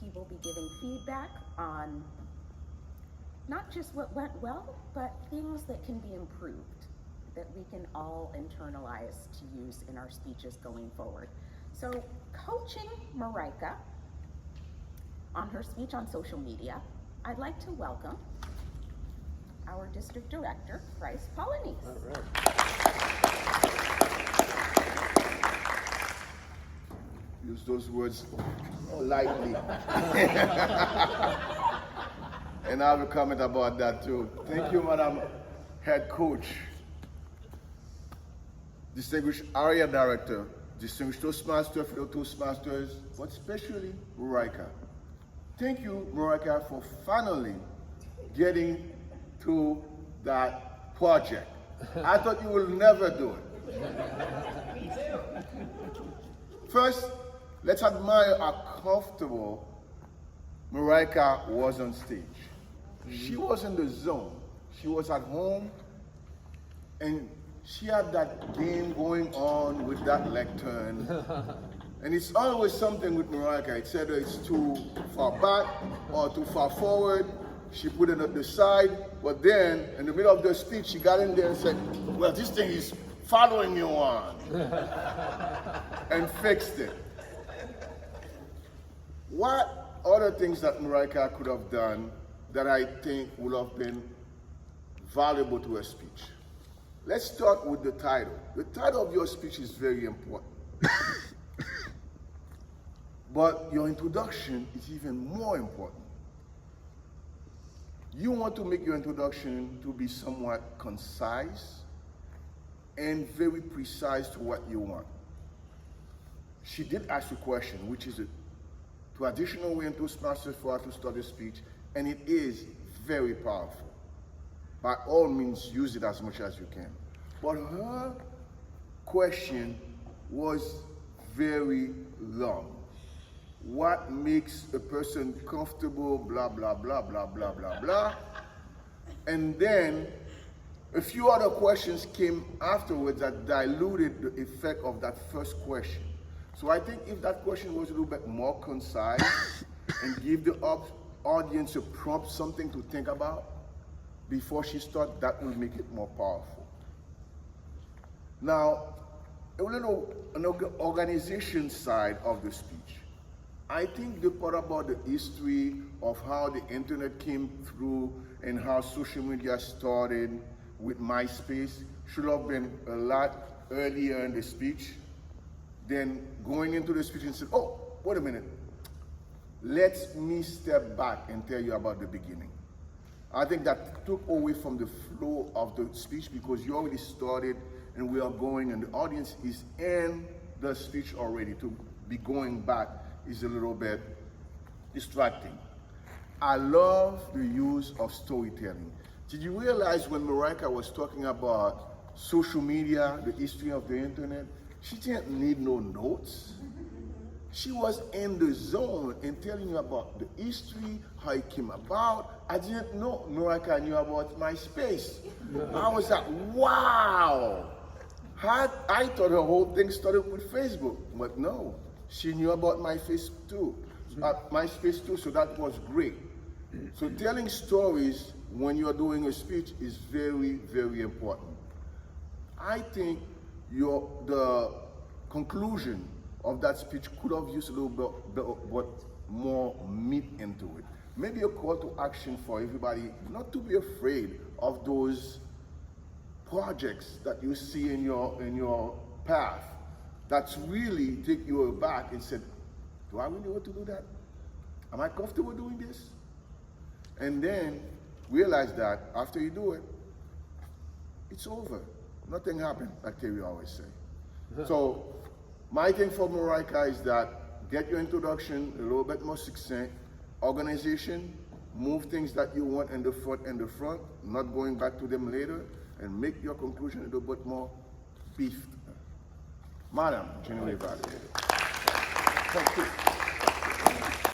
He will be giving feedback on not just what went well, but things that can be improved, that we can all internalize to use in our speeches going forward. So, coaching Marika on her speech on social media, I'd like to welcome our District Director, Bryce Polanese. All right. Use those words lightly. And I have a comment about that too. Thank you, Madam Head Coach, distinguished area director, distinguished Toastmaster, fellow Toastmasters, but especially Marika. Thank you, Marika, for finally getting to that project. I thought you will never do it. First, let's admire how comfortable Marika was on stage. She was in the zone. She was at home, and she had that game going on with that lectern. And it's always something with Marika. It's either it's too far back or too far forward. She put it at the side, but then in the middle of the speech, she got in there and said, well, this thing is following you on, and fixed it. What other things that Marika could have done that I think would have been valuable to her speech? Let's start with the title. The title of your speech is very important. But your introduction is even more important. You want to make your introduction to be somewhat concise and very precise to what you want. She did ask a question, which is a traditional way in Toastmasters for us to start a speech, and it is very powerful. By all means, use it as much as you can. But her question was very long. What makes a person comfortable, blah, blah, blah, blah, blah, blah, blah. And then a few other questions came afterwards that diluted the effect of that first question. So I think if that question was a little bit more concise and give the audience a prompt, something to think about before she starts, that will make it more powerful. Now, a little on the organization side of the speech. I think the part about the history of how the internet came through and how social media started with MySpace should have been a lot earlier in the speech than going into the speech and say, oh, wait a minute. Let me step back and tell you about the beginning. I think that took away from the flow of the speech because you already started and we are going and the audience is in the speech already. To be going back is a little bit distracting. I love the use of storytelling. Did you realize when Marika was talking about social media, the history of the internet, she didn't need no notes. She was in the zone and telling you about the history, how it came about. I didn't know Marika knew about MySpace. I was like, wow. I thought her whole thing started with Facebook, but no. She knew about MySpace too, so that was great. So telling stories when you're doing a speech is very, very important. I think the conclusion of that speech could have used a little bit more meat into it. Maybe a call to action for everybody not to be afraid of those projects that you see in your path that's really take you aback and said, do I really want to do that? Am I comfortable doing this? And then realize that after you do it, it's over. Nothing happened, like Terry always say. So my thing for Marika is that get your introduction a little bit more succinct, organization, move things that you want in the front, not going back to them later, and make your conclusion a little bit more beefed. Madam, generally evaluated. Thank you.